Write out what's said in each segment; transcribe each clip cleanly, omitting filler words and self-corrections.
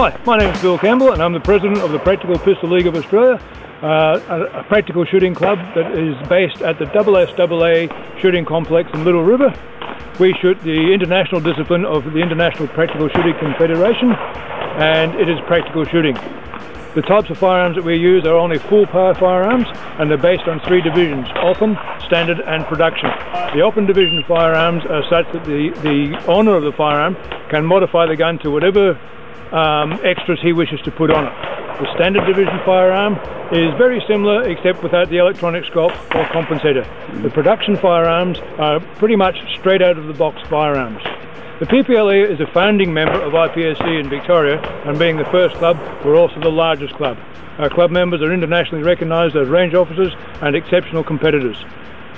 Hi, my name is Bill Campbell and I'm the President of the Practical Pistol League of Australia, a practical shooting club that is based at the SSAA Shooting Complex in Little River. We shoot the international discipline of the International Practical Shooting Confederation, and it is practical shooting. The types of firearms that we use are only full power firearms, and they're based on 3 divisions: open, standard and production. The open division firearms are such that the owner of the firearm can modify the gun to whatever extras he wishes to put on it. The standard division firearm is very similar except without the electronic scope or compensator. The production firearms are pretty much straight out of the box firearms. The PPLA is a founding member of IPSC in Victoria, and being the first club, we're also the largest club. Our club members are internationally recognised as range officers and exceptional competitors.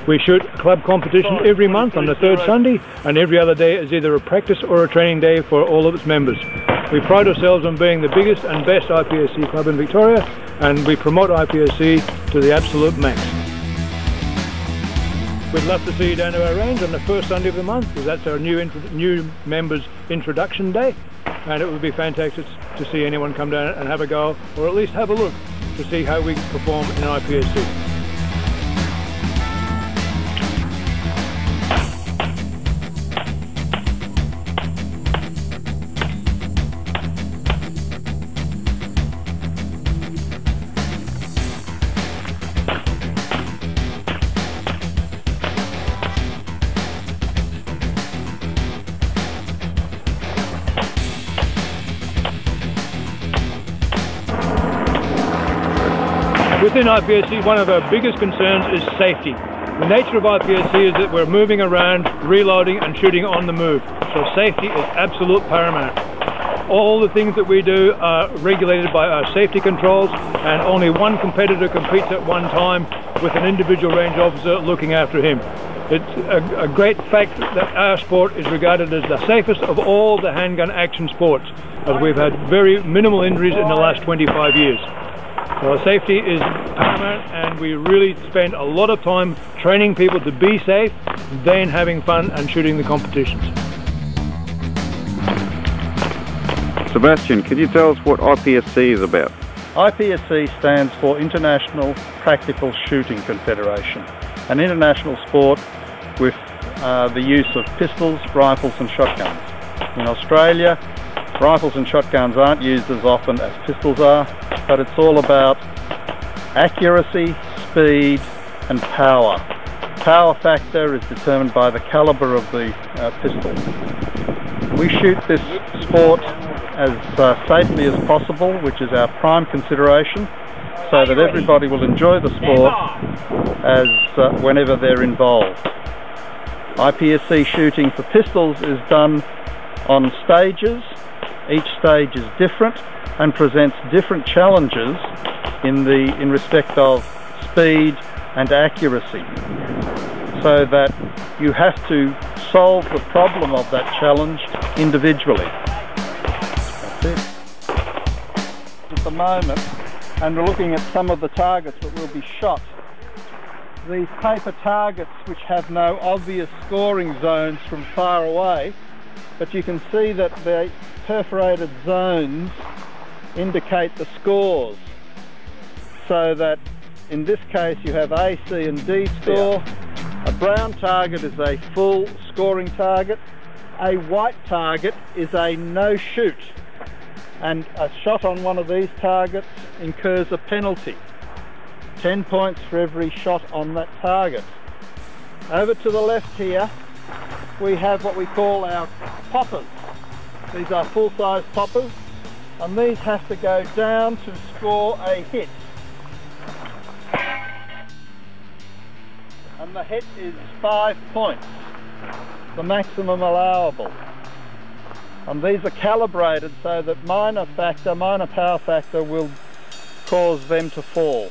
We shoot a club competition every month on the 3rd Sunday, and every other day is either a practice or a training day for all of its members. We pride ourselves on being the biggest and best IPSC club in Victoria, and we promote IPSC to the absolute max. We'd love to see you down to our range on the 1st Sunday of the month, because that's our new members introduction day, and it would be fantastic to see anyone come down and have a go, or at least have a look to see how we perform in IPSC. Within IPSC, one of our biggest concerns is safety. The nature of IPSC is that we're moving around, reloading and shooting on the move. So safety is absolute paramount. All the things that we do are regulated by our safety controls, and only one competitor competes at one time with an individual range officer looking after him. It's a great fact that our sport is regarded as the safest of all the handgun action sports, as we've had very minimal injuries in the last 25 years. So safety is paramount, and we really spend a lot of time training people to be safe, then having fun and shooting the competitions. Sebastian, could you tell us what IPSC is about? IPSC stands for International Practical Shooting Confederation, an international sport with the use of pistols, rifles and shotguns. In Australia, rifles and shotguns aren't used as often as pistols are, but it's all about accuracy, speed and power. Power factor is determined by the calibre of the pistol. We shoot this sport as safely as possible, which is our prime consideration, so that everybody will enjoy the sport as whenever they're involved. IPSC shooting for pistols is done on stages. Each stage is different and presents different challenges in respect of speed and accuracy, so that you have to solve the problem of that challenge individually. That's it. At the moment, and we're looking at some of the targets that will be shot. These paper targets, which have no obvious scoring zones from far away, but you can see that the perforated zones indicate the scores, so that in this case you have A, C and D score. A brown target is a full scoring target. A white target is a no shoot, and a shot on one of these targets incurs a penalty. 10 points for every shot on that target. Over to the left here we have what we call our poppers. These are full-size poppers, and these have to go down to score a hit. And the hit is 5 points, the maximum allowable. And these are calibrated so that minor power factor will cause them to fall.